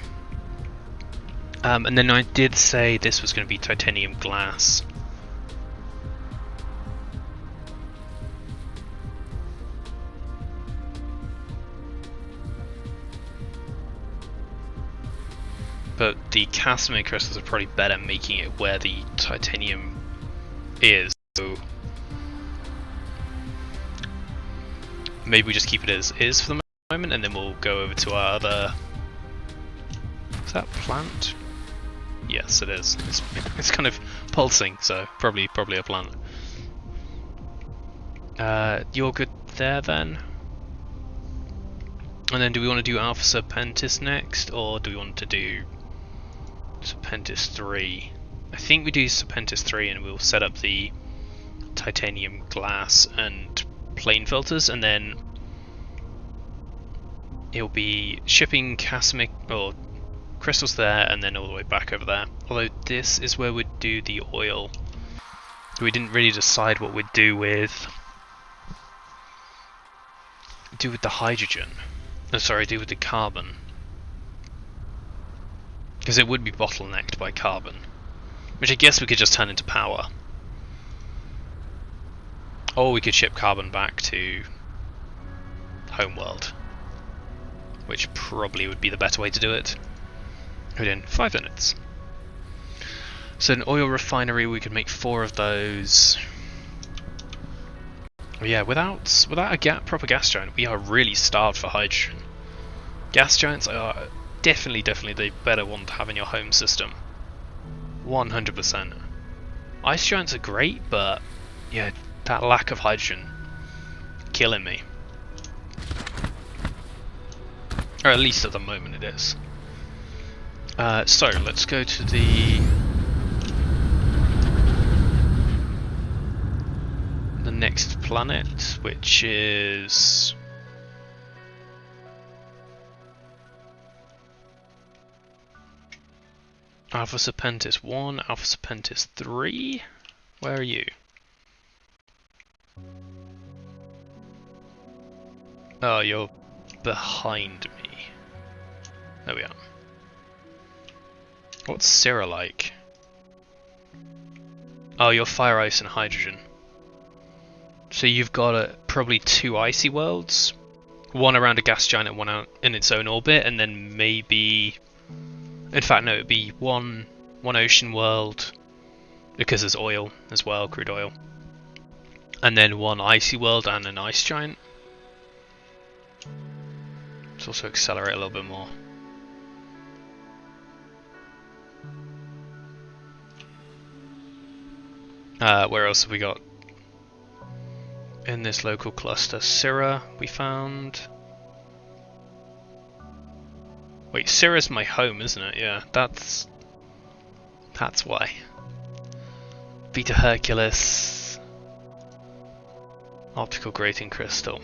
And then I did say this was going to be titanium glass. But the Casimir crystals are probably better making it where the titanium is. So maybe we just keep it as is for the moment, and then we'll go over to our other... Is that plant? Yes, it is. It's kind of pulsing, so probably a plant. You're good there then. And then do we want to do Alpha Serpentis next, or do we want to do Serpentis 3? I think we do Serpentis 3 and we'll set up the titanium, glass, and plane filters, and then it'll be shipping Casimic or crystals there, and then all the way back over there. Although this is where we'd do the oil. We didn't really decide what we'd do with the hydrogen. Oh, sorry, do with the carbon. Because it would be bottlenecked by carbon, which I guess we could just turn into power. Or we could ship carbon back to Homeworld, which probably would be the better way to do it. Within 5 minutes. So an oil refinery, we could make 4 of those. Yeah, without a proper gas giant, we are really starved for hydrogen. Gas giants are definitely the better one to have in your home system. 100%. Ice giants are great, but yeah, that lack of hydrogen killing me. Or at least at the moment it is. So let's go to the next planet, which is Alpha Serpentis 1, Alpha Serpentis 3. Where are you? Oh, you're behind me. There we are. What's Syrah like? Oh, you're fire, ice, and hydrogen. So you've got probably 2 icy worlds, one around a gas giant and one out in its own orbit, and then maybe, in fact no, it'd be one ocean world, because there's oil as well, crude oil, and then one icy world and an ice giant. Let's also accelerate a little bit more. Where else have we got? In this local cluster, Syrah we found. Wait, Syrah's my home, isn't it? Yeah, that's why. Beta Hercules, optical grating crystal.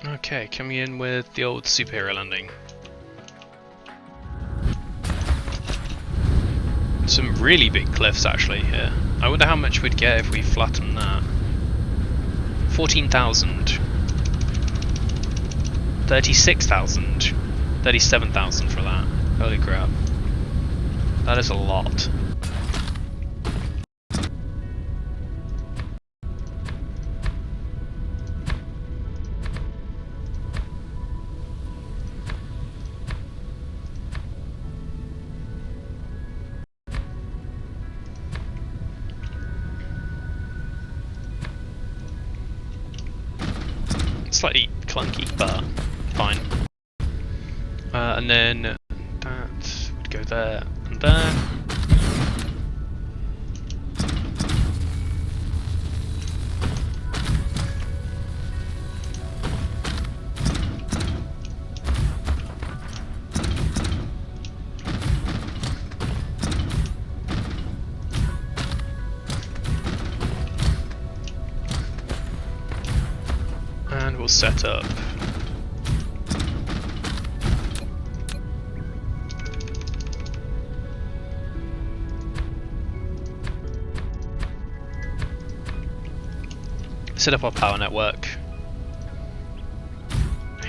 Okay, coming in with the old superhero landing. Some really big cliffs actually here. I wonder how much we'd get if we flattened that. 14,000. 36,000. 37,000 for that. Holy crap. That is a lot. Slightly clunky, but fine. And then that would go there and there. And we'll set up. Set up our power network.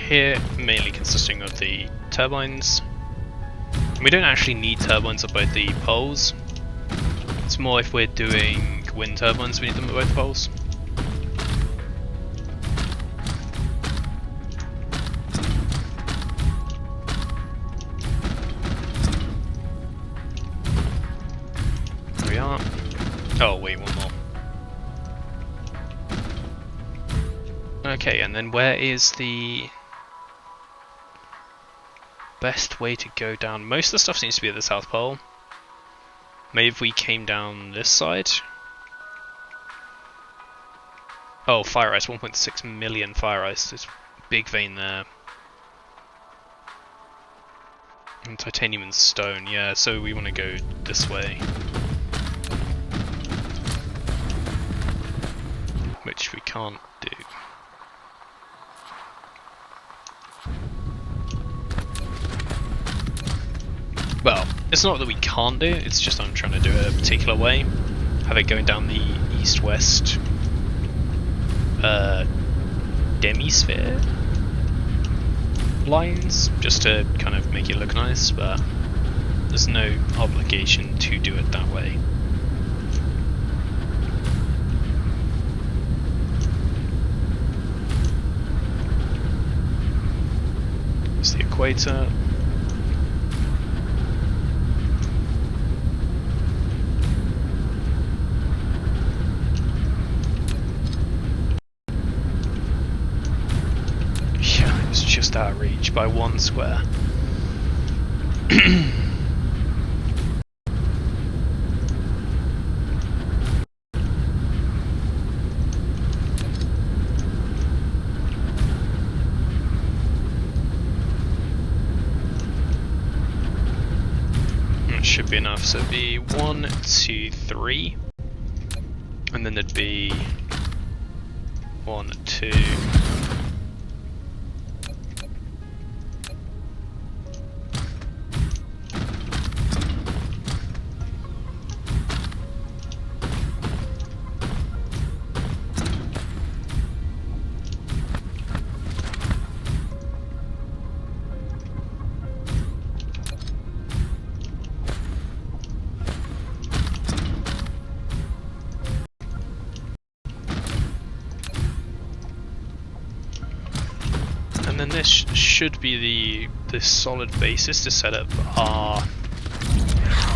Here, mainly consisting of the turbines. We don't actually need turbines at both the poles. It's more if we're doing wind turbines, we need them at both poles. There we are. Oh wait, one more. Okay, and then where is the best way to go down? Most of the stuff seems to be at the South Pole. Maybe if we came down this side. Oh, fire ice, 1.6 million fire ice. There's a big vein there. And titanium and stone, yeah, so we want to go this way. Which we can't do. Well, it's not that we can't do it, it's just I'm trying to do it a particular way. Have it going down the east-west demisphere lines, just to kind of make it look nice, but there's no obligation to do it that way. It's the equator. Just out of reach by 1 square. That should be enough. So it'd be 1, 2, 3, and then there'd be 1, 2. And then this should be the solid basis to set up our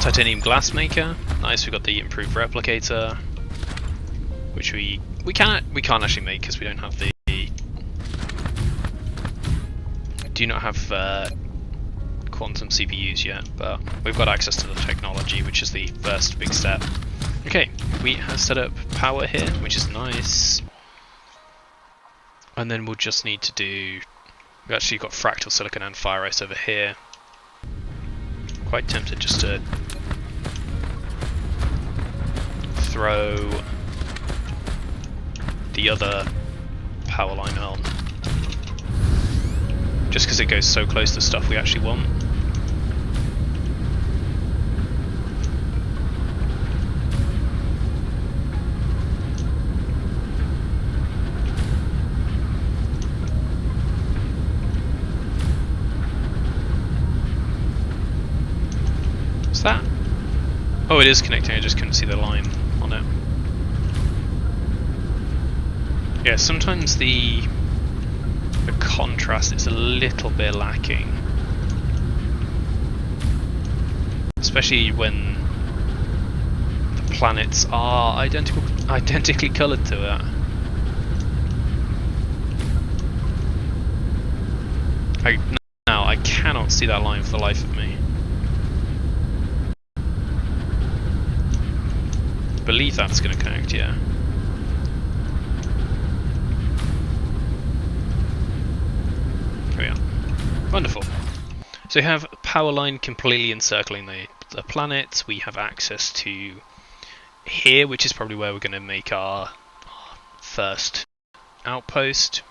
titanium glass maker. Nice, we've got the improved replicator, which we can't actually make because we don't have the do not have quantum CPUs yet, but we've got access to the technology, which is the first big step. Okay, we have set up power here, which is nice, and then we'll just need to do. We've actually got fractal silicon and fire ice over here. Quite tempted just to throw the other power line on, just because it goes so close to stuff we actually want. That? Oh, it is connecting, I just couldn't see the line on it. Yeah, sometimes the contrast is a little bit lacking. Especially when the planets are identically coloured to it. Now, I cannot see that line for the life of me. I believe that's going to connect, yeah. Here we are. Wonderful. So we have a power line completely encircling the planet. We have access to here, which is probably where we're going to make our first outpost,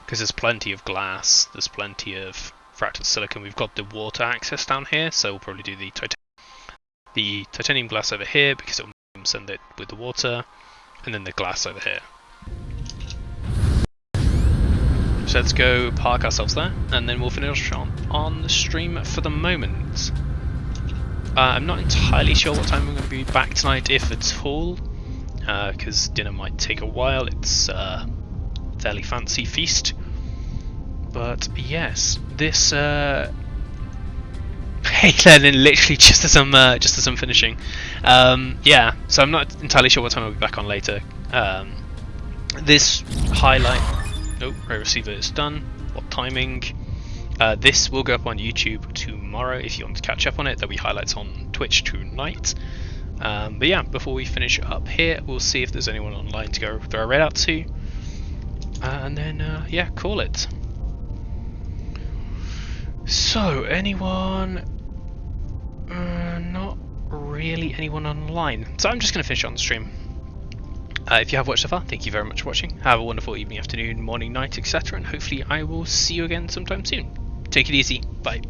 because there's plenty of glass, there's plenty of fractal silicon. We've got the water access down here, so we'll probably do the titanium glass over here, because it'll send it with the water, and then the glass over here. So let's go park ourselves there, and then we'll finish on the stream for the moment. I'm not entirely sure what time I'm going to be back tonight, if at all, because dinner might take a while. It's a fairly fancy feast. But yes, this hey Lennon, literally just as I'm finishing. Yeah, so I'm not entirely sure what time I'll be back on later. This highlight. Oh, ray receiver is done. What timing? This will go up on YouTube tomorrow if you want to catch up on it. There'll be highlights on Twitch tonight. But yeah, before we finish up here, we'll see if there's anyone online to go throw a raid out to. And then, yeah, call it. So, anyone? Not really anyone online. So I'm just going to finish on the stream. If you have watched so far, thank you very much for watching. Have a wonderful evening, afternoon, morning, night, etc. And hopefully I will see you again sometime soon. Take it easy. Bye.